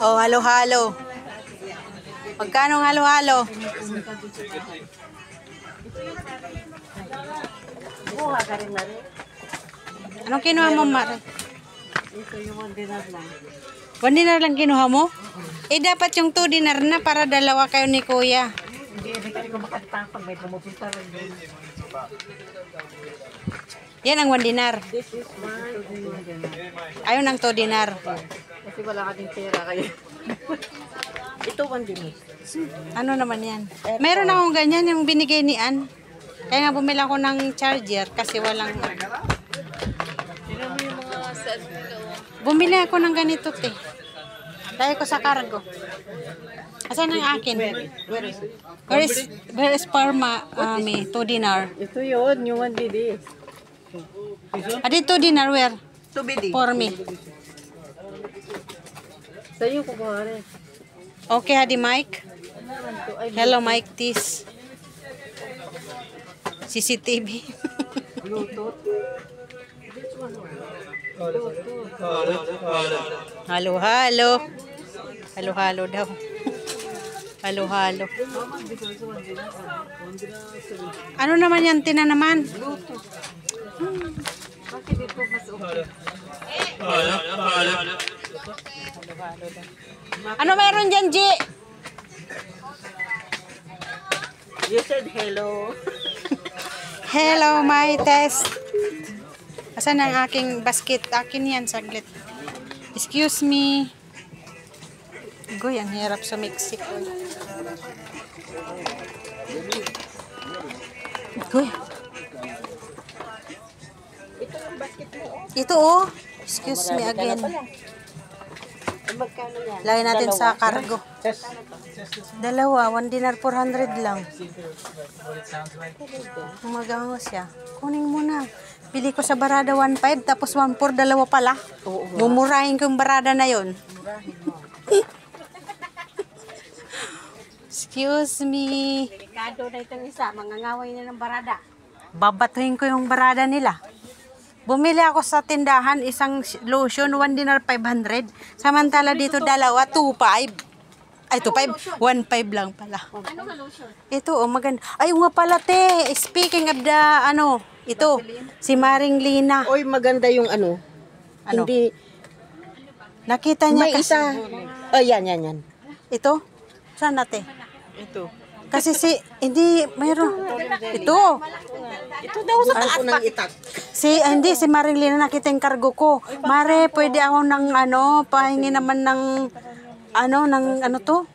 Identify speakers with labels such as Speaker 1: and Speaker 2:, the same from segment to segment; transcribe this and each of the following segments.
Speaker 1: Oh, halo-halo. Magkano halo-halo? Anong kinuha mo, Mare?
Speaker 2: Ito yung 1 dinar lang.
Speaker 1: 1 dinar lang kinuha mo? Eh, dapat yung 2 dinar na para dalawa kayo ni Kuya.
Speaker 2: Hindi ko makatapag. May pumupunta rin yun.
Speaker 1: Yan ang 1 dinar.
Speaker 2: This is 1 dinar.
Speaker 1: Ayaw ng 2 dinar.
Speaker 2: Kasi wala ka din pera kayo. Ito 1 dinar.
Speaker 1: Ano naman yan? Meron akong ganyan yung binigay ni Ann. Kaya nga bumila ko ng charger kasi walang... Bumili ako ng ganito, te. Dahil ko sa cargo. Asan ang akin? Where is Parma, me? 2 dinar.
Speaker 2: Ito yun, yung 1 dinar.
Speaker 1: Adi 2 dinar, where?
Speaker 2: 2 bidi.
Speaker 1: For me.
Speaker 2: Sa'yo ko ba rin?
Speaker 1: Okay, hadi Mike. Hello, Mike Tis. CCTV.
Speaker 2: Bluetooth.
Speaker 1: Halo-halo. Halo-halo daw. Halo-halo. Ano naman yan, Tina naman?
Speaker 2: Bakit dito mas okay?
Speaker 1: Ano meron dyan, G?
Speaker 2: You said hello.
Speaker 1: Hello, my test. Asan ang aking basket? Akin yan, saglit. Excuse me. Goy, ang hirap sa Mexico. Goy. Ito oh. Excuse me again.
Speaker 2: Magkano yan?
Speaker 1: Lagay natin sa cargo. Dalawa, 1 dinar 400 lang. Magawa siya. Kunin mo na. Bili ko sa barada 1.5 tapos 1.4 dalawa pala. Mumurahin ko yung barada na yon. Excuse me.
Speaker 2: Delikado na itong isa. Mangangaway na ng barada.
Speaker 1: Babatuhin ko yung barada nila. Bumili ako sa tindahan isang lotion 1 dinar 500. Samantala dito dalawa 2.5. Ay 2.5, 1.5 lang pala.
Speaker 2: Ano ka lotion?
Speaker 1: Ito oh maganda. Ay nga pala te. Speaking of the ano, ito si Maring Lina.
Speaker 2: Oy, maganda yung ano.
Speaker 1: Ano?
Speaker 2: Hindi.
Speaker 1: Nakita niya
Speaker 2: May
Speaker 1: kasi
Speaker 2: isa. Oh, yan.
Speaker 1: ito. Saan natin?
Speaker 2: Ito.
Speaker 1: Kasi hindi mayroon. Ito.
Speaker 2: Ito daw sa taas ng itak.
Speaker 1: Hindi si Maring Lina nakita yung cargo ko. Mare, pwede ako ng ano, pahingi naman ng ano to?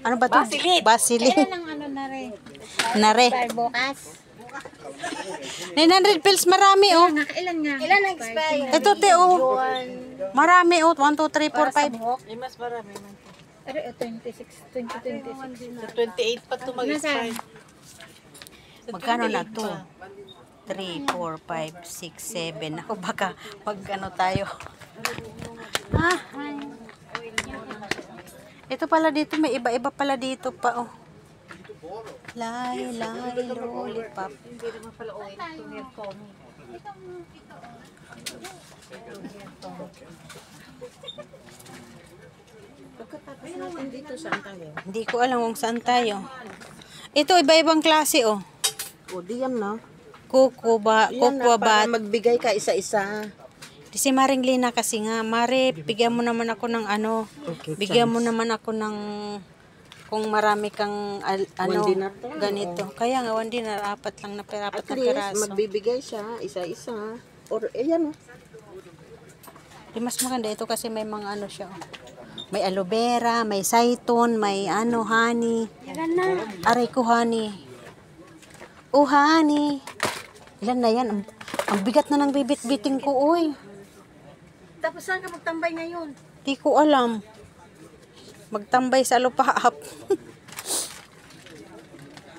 Speaker 1: Ano ba to? Basilin.
Speaker 2: Ang ano na rin.
Speaker 1: Nare.
Speaker 2: Bukas.
Speaker 1: 900 pills marami oh.
Speaker 2: Ilan nga? Ilan ang expire?
Speaker 1: Ito te oh. Marami oh. 1, 2, 3, 4, 5.
Speaker 2: Mas marami man.
Speaker 3: Pero 26, 2026.
Speaker 2: 28 pa ito mag-expire.
Speaker 1: Magkano na to? 3, 4, 5, 6, 7. Ako baka mag ano tayo. Ito pala dito, may iba-iba pala dito pa oh. Lay, lollipop.
Speaker 2: Hindi naman pala oil. Ito may foamy. Pagkatapos natin dito, saan tayo?
Speaker 1: Hindi ko alam kung saan tayo. Ito, iba-ibang klase oh.
Speaker 2: O, diyan na.
Speaker 1: Kukuba,
Speaker 2: Yan na, para
Speaker 1: bat.
Speaker 2: magbigay ka isa-isa.
Speaker 1: Si Maring Lina kasi nga, Mare, bigyan mo naman ako ng ano,
Speaker 2: Okay,
Speaker 1: bigyan mo naman ako ng, kung marami kang, ano,
Speaker 2: 1 dinar lang,
Speaker 1: ganito. Kaya nga, 1 dinar, 4 lang na pera, 4
Speaker 2: At
Speaker 1: na
Speaker 2: least,
Speaker 1: peraso.
Speaker 2: magbibigay siya, isa-isa. Or, ayan o.
Speaker 1: Di mas maganda ito kasi may mga ano siya. Oh. May aloe vera, may saiton, may ano, honey. Aray ko, honey. Oh, honey. Ilan na yan? Ang bigat na ng bibit-biting ko, uy.
Speaker 2: Tapos saan ka magtambay ngayon?
Speaker 1: Di ko alam. Magtambay sa lupaap.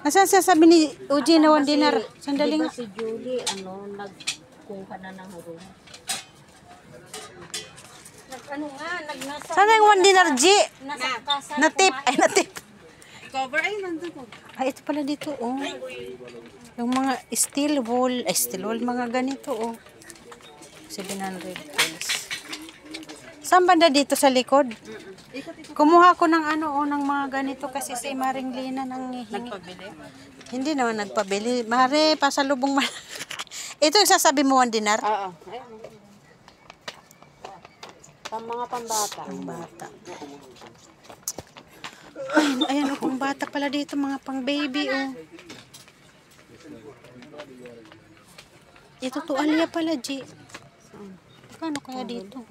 Speaker 1: Nasaan siya sabi ni Uji na 1 dinar? Sandali nga.
Speaker 2: Si Julie, nagkuha na ng room.
Speaker 1: Sana yung 1 dinar, G?
Speaker 2: Nasa kasa.
Speaker 1: Natip. Ay, natip.
Speaker 2: Cover, ay, nandun ko.
Speaker 1: Ay, ito pala dito, oh. Yung mga steel wool. Ay, steel wool, mga ganito, oh. 700 pesos. Saan banda dito sa likod? Kumuha ko ng ng mga ganito kasi si Maring Lina nang hihingi.
Speaker 2: Nagpabili?
Speaker 1: Hindi naman nagpabili. Mare, pasalubong man. Ito yung sasabi mo, 1 dinar?
Speaker 2: Oo. Ayan. Pang mga pambata.
Speaker 1: Pang bata. Ayan, pang bata pala dito, mga pang baby, oh. Ito tuwalya pala, G. Kano kaya dito?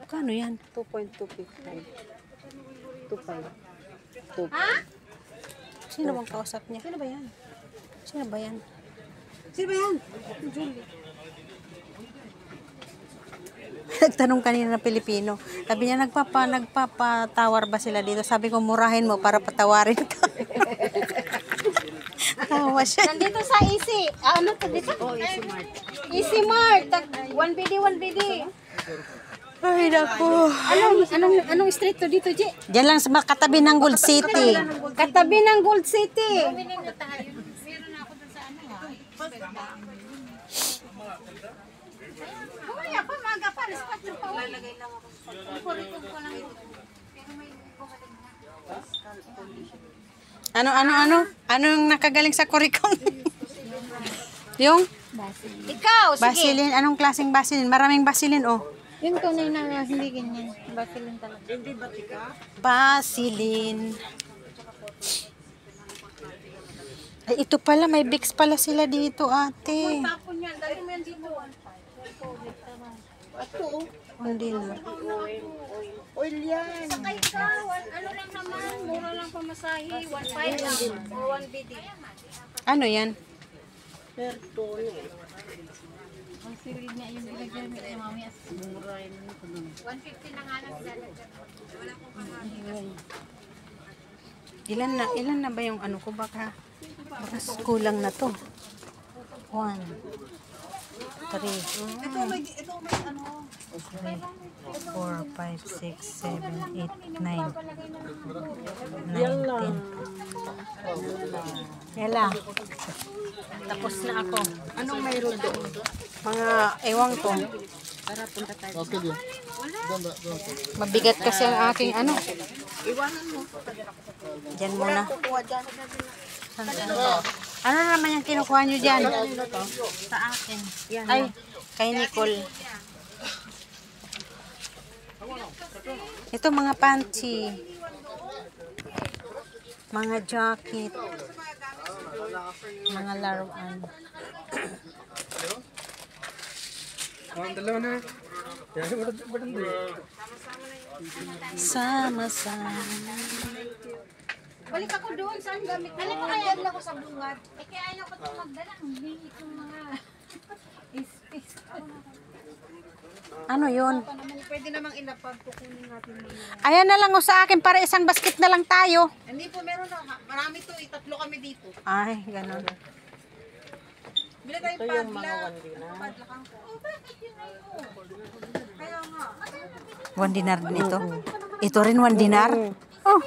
Speaker 1: Kano yan?
Speaker 2: 2.255. 2.5.
Speaker 1: Sino bang kausap niya? Sino ba yan? Sino ba yan?
Speaker 2: Sino ba yan?
Speaker 1: Nagtanong kanina na Pilipino. Sabi niya, nagpapatawar ba sila dito? Sabi ko, murahin mo para patawarin ka. Tawa siya.
Speaker 3: Nandito sa Easy. Ano to dito?
Speaker 2: Oh, Easy Mart.
Speaker 3: Easy Mart. 1BD, 1BD.
Speaker 1: Ay, naku.
Speaker 3: Anong street to dito, Ji?
Speaker 1: Diyan lang sa katabi ng Gold City.
Speaker 3: Katabi ng Gold City. Kumaya pa, maga pa. Respect pa. Lalagay lang ako.
Speaker 1: Anong nakagaling sa Coricom? Yung?
Speaker 3: Ikaw, sige.
Speaker 1: Basilin. Anong klaseng basilin? Maraming basilin, oh.
Speaker 3: Yung tunay na hindi ganyan. Basilin talaga.
Speaker 2: Hindi ba tika?
Speaker 1: Basilin. Ay, ito pala. May Vicks pala sila dito, ate.
Speaker 3: Tapon yan. Dali mo yan dito.
Speaker 2: Ito oh.
Speaker 1: Hindi na.
Speaker 2: Oil yan.
Speaker 3: Sakay ka. Ano lang naman. Mura lang pamasahe. 1.5 lang. O 1BD.
Speaker 1: Ano yan?
Speaker 2: Pertone.
Speaker 3: Ang sirid niya yung ginagamit ni Mami. 150 na nga lang lalagyan. Wala pong kakain.
Speaker 1: Ilan na ba yung ko? Baka kulang na to. 1, 3,
Speaker 2: Ito may ano.
Speaker 1: 4, 5, 6, 7, 8, 9, 19. Yala. Tapos na ako.
Speaker 2: Anong mayroon doon?
Speaker 1: Mga ewan ko.
Speaker 2: Para punta tayo.
Speaker 1: Mabigat kasi ang aking
Speaker 2: Iwanan mo.
Speaker 1: Diyan muna.
Speaker 2: Kukuha dyan.
Speaker 1: Ano naman yung kinukuha nyo dyan?
Speaker 2: Sa akin. Yan.
Speaker 1: Ay, kay Nicole. Ito mga panty. Mga jacket. Mga laruan. Sama-sama.
Speaker 3: Balik ako doon. Saan gamit? Alam mo kaya ako sa bungad. Eh kaya ayaw ko itong magdala. Hindi itong mga space.
Speaker 1: Ano yun?
Speaker 2: Pwede namang ilapag. Kukunin natin mga.
Speaker 1: Ayan na lang o sa akin para isang basket na lang tayo.
Speaker 2: Hindi po, meron na. Marami to. Tatlo kami dito.
Speaker 1: Ay, ganun.
Speaker 2: Bila tayo padla. Ito yung mga padlakan ko. Oh, bakit yun na yun? Kaya nga.
Speaker 1: 1 dinar din ito. Ito rin 1 dinar. Oh.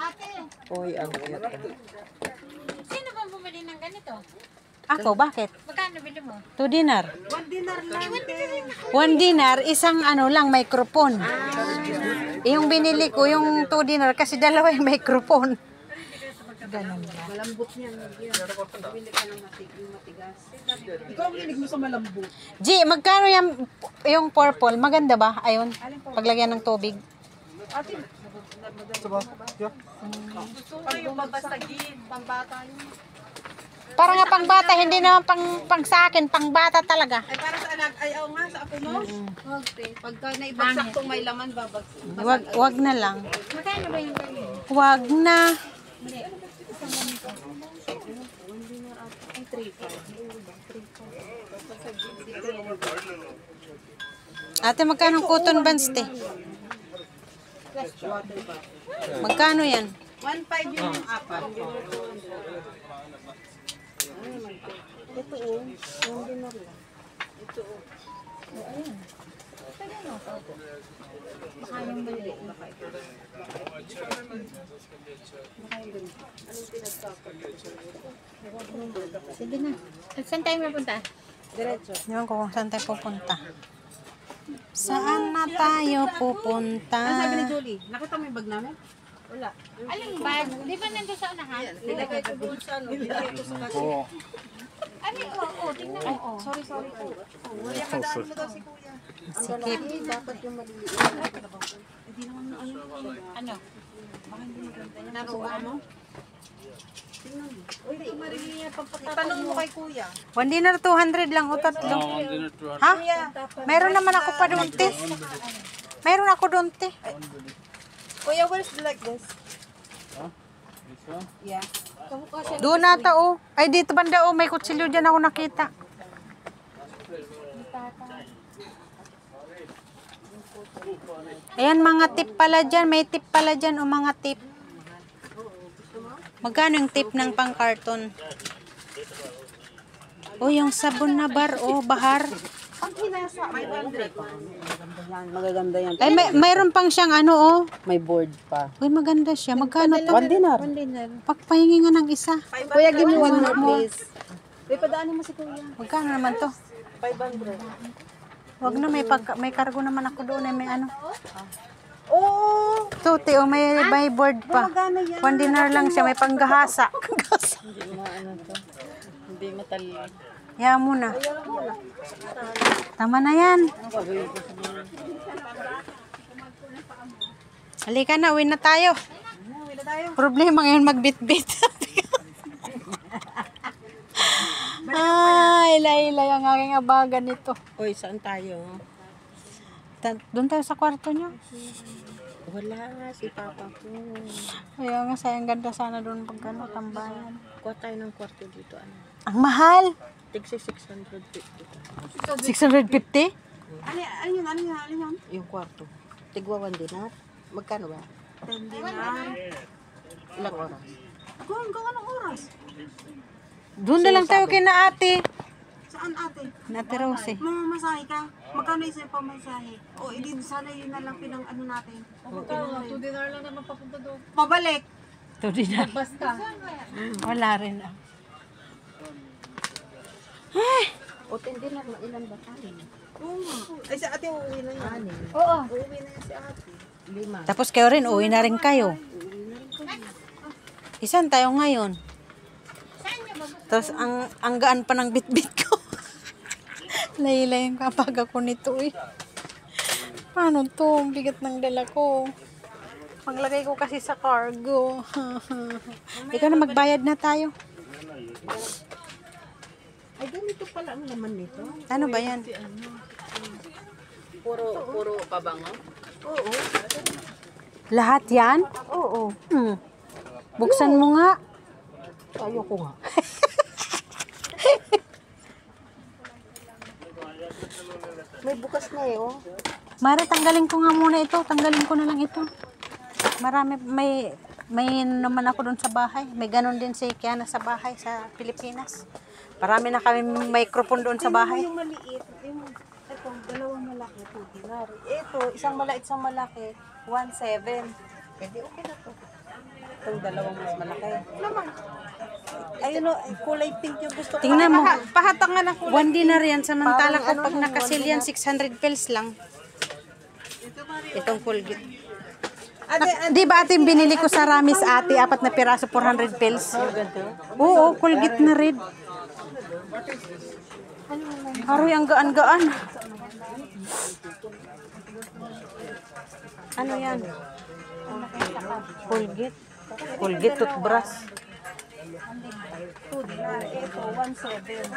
Speaker 3: Ate,
Speaker 2: Oy, ang cute.
Speaker 3: sino ba bumili ng ganito?
Speaker 1: Ako, bakit?
Speaker 3: Magkano bili mo?
Speaker 1: 2 dinar.
Speaker 2: 1 dinar lang.
Speaker 1: 1 dinar, isang lang, microphone. Yung binili ko, yung 2 dinar, kasi dalawa yung microphone. Ganun lang.
Speaker 2: Malambot niyan. Bili ka ng matigas. Ikaw ang hilig mo sa malambot.
Speaker 1: G, magkano yung purple? Maganda ba? Ayun, paglagyan ng tubig.
Speaker 2: Ate, gusto ko yung babasagin. Pambata yun.
Speaker 1: Para nga pang bata, hindi naman pang sa akin, pang bata talaga.
Speaker 2: Ay, para sa anak. Ay, oo nga, sa apo mo. Wag, te. Pagka naibagsak tong may laman, babagsak.
Speaker 1: Wag na lang.
Speaker 3: Magkano ba yung ganyan?
Speaker 1: Wag na. Ate, magkano ang cotton buns, te? Magkano yan?
Speaker 2: 1.5 yung apat. Ito oh. Yung dinar lang. Ito oh.
Speaker 3: Baka yung mali. Sige na. Saan tayo mapunta?
Speaker 2: Diretso.
Speaker 1: Ewan ko kung saan tayo pupunta. Saan na tayo pupunta?
Speaker 2: Ano sabi ni Julie? Nakita mo yung bag namin? Wala.
Speaker 3: Aling bag? Di ba nandun sa unahan?
Speaker 2: Nilagay ko doon sa ano. Nilagay ko sa kasi.
Speaker 3: Ano yun? Oo, tingnan mo. Oo.
Speaker 2: Sorry po. Wala ka daan mo daw si kuya.
Speaker 1: Sikip.
Speaker 2: Dapat yung maliit. Hindi naman na ano.
Speaker 3: Ano?
Speaker 2: Naruan mo? Uy, di Maria, pampatanong mo kay kuya.
Speaker 1: One dinner 200 lang o tatlo. Ha? Meron naman ako pa doon, te. Meron ako doon, te.
Speaker 2: Kuya, what is like this? Yeah.
Speaker 1: Doon nata, oh. Ay, dito banda, oh. May kutsilyo dyan ako nakita. Ayan, mga tip pala dyan. May tip pala dyan, o mga tip. Magkano yung tip ng pang-karton? Oh, yung sabon na bar, oh, bahar.
Speaker 2: Ang hinasa, 500. Magaganda yan.
Speaker 1: Ay, mayroon pang siyang ano, oh.
Speaker 2: May board pa.
Speaker 1: Uy, maganda siya. Magkano to?
Speaker 2: 1 dinar.
Speaker 1: Pagpahingi nga ng isa.
Speaker 2: Kuya, give me 1 more, please. Uy, padaanin mo si kuya.
Speaker 1: Magkano naman to?
Speaker 2: 500.
Speaker 1: Wag na, may kargo naman ako doon. May ano.
Speaker 2: Oo!
Speaker 1: Tuti, oh, may board pa.
Speaker 2: Magana yan.
Speaker 1: 1 dinar lang siya. May panggahasa.
Speaker 2: Hindi matali.
Speaker 1: Yan muna. Tama na yan. Halika na, uwi na tayo. Problema ngayon magbitbit. Ay, ilay ang aking abagan nito.
Speaker 2: Uy, saan tayo?
Speaker 1: Doon tayo sa kwarto niya.
Speaker 2: Wala nga si papa ko.
Speaker 1: Kaya nga, sayang ganda sana doon pag ano, tambayan.
Speaker 2: Kuha tayo ng kwarto dito. Ano?
Speaker 1: Ang mahal!
Speaker 2: Tigsi 650.
Speaker 1: 650?
Speaker 2: Ano yun? Yung kwarto. Tigwa 1 dinar. Magkano ba? 10 dinar. Ilang oras? Hanggang anong oras?
Speaker 1: Doon na lang tayo kina ate.
Speaker 2: Saan ate?
Speaker 1: Ate Rose.
Speaker 2: Mamamasahe ka? Magkano isa yung pamasahe? O, hindi sana yun na lang pinang ano natin. Magkano? 2 dinar lang naman papunta doon. Pabalik!
Speaker 1: 2 dinar.
Speaker 2: Basta.
Speaker 1: Wala rin ah.
Speaker 2: O, 10 dinar na ilan ba tayo? Oo nga. Ay, si ate uuwi na yan.
Speaker 3: Oo.
Speaker 2: Uuwi na yan si ate. 5.
Speaker 1: Tapos kayo rin, uwi na rin kayo. Isan tayo ngayon? Tapos ang gaan pa ng bitbit ko. Laylay yung kapag ako nito eh. Paano to? Ang bigat ng dala ko. Paglagay ko kasi sa cargo. Ikaw na, magbayad na tayo.
Speaker 2: Ay, ganito pala ang laman nito.
Speaker 1: Ano ba yan?
Speaker 2: Puro pabango? Oo.
Speaker 1: Lahat yan?
Speaker 2: Oo.
Speaker 1: Buksan mo nga.
Speaker 2: Ayoko nga. May bukas na eh, oh.
Speaker 1: Mare, tanggalin ko nga muna ito. Tanggalin ko na lang ito. Marami, may naman ako doon sa bahay. May ganon din si Kiana sa bahay sa Pilipinas. Marami na kami microphone doon sa bahay.
Speaker 2: Yung maliit, ito, dalawang malaki, 2 dinar. Ito, isang maliit, isang malaki, 1.7. Pwede okay na to. Itong dalawang mas malaki. Naman. Ayun o, kulay pink yung gusto ko.
Speaker 1: Tingnan mo.
Speaker 2: Pahatangan na kulay.
Speaker 1: 1 dinar yan. Samantala ko pag nakasil yan, 600 pills lang. Itong Colgate. Di ba ate binili ko sa Ramis ate, 4 na piraso, 400 pills? Oo, Colgate na red. Aroy, ang gaan-gaan. Ano yan? Colgate. Colgate toothbrush.
Speaker 2: 2 dinar. Ito, 1.7.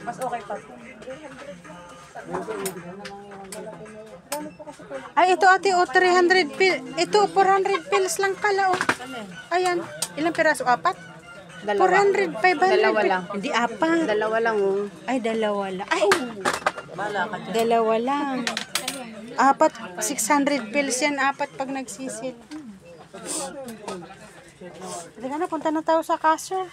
Speaker 2: Mas okay pa.
Speaker 1: Ay, ito ate, 300 pills. Ito, 400 pills lang pala, oh. Ayan. Ilang piraso? 4? 400, 500.
Speaker 2: Dalawa lang.
Speaker 1: Hindi, 4.
Speaker 2: Dalawa lang, oh.
Speaker 1: Ay, dalawa lang. Ay, dalawa lang. 4, 600 pills yan. 4 pag nagsisit. Hindi ka na, punta na tayo sa kaso.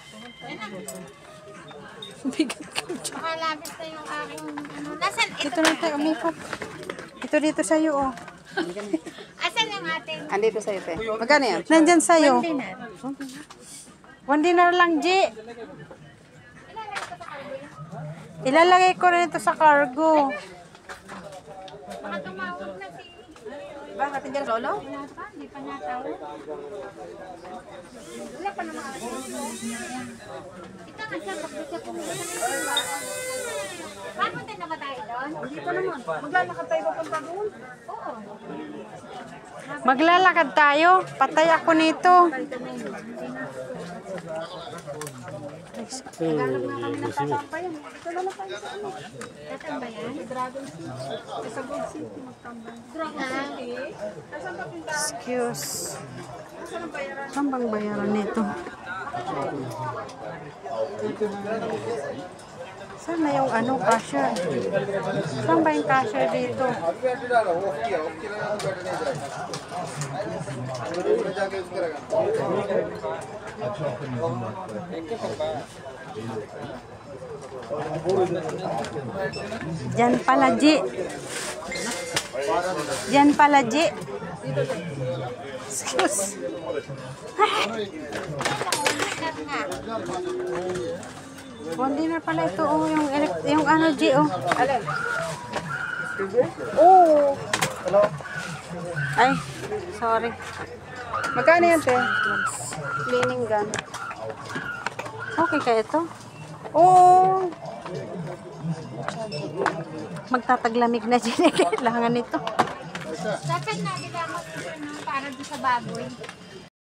Speaker 1: Bigat ko.
Speaker 3: Makalabis na yung aking ano. Nasaan?
Speaker 1: Dito na tayo, umikot. Dito sa'yo, oh.
Speaker 3: Asan yung ating?
Speaker 2: Andito sa'yo, te. Magkano yan?
Speaker 1: Nandyan sa'yo.
Speaker 3: 1 dinar.
Speaker 1: 1 dinar lang, G. Ilalagay ko na ito sa cargo.
Speaker 3: Baka tumawag na si...
Speaker 2: Bakit hindi ka lolo?
Speaker 3: Wala pa, hindi pa natawag. Wala pa naman ako. Ito nga siya, bakit siya pumunta. Papunta na ba tayo doon?
Speaker 2: Hindi pa naman. Maglalakad tayo papunta doon.
Speaker 3: Oo.
Speaker 1: Maglalakad tayo. Patay ako nito.
Speaker 2: Naghanap na kami ng tatambayan. Ito na lang tayo sa ano.
Speaker 3: Tatambayan?
Speaker 2: Dragon City. Sa Gold City magtambay. Dragon City? Nasaan ba pindahan?
Speaker 1: Excuse.
Speaker 2: Nasaan ang bayaran?
Speaker 1: Saan bang bayaran nito? Saan na yung ano, cashier? Saan ba yung cashier dito? Diyan pala, Ji. Diyan pala, Ji. Excuse. Container pala ito, oh, yung ano, Ji, oh.
Speaker 2: Alin?
Speaker 1: Oh. Ay, sorry.
Speaker 2: Magkano yan, te? Cleaning gun.
Speaker 1: Okay kaya ito?
Speaker 2: Oo.
Speaker 1: Magtataglamig na dyan. Kailangan nito.
Speaker 3: Dapat na kailangan ko para doon sa baboy.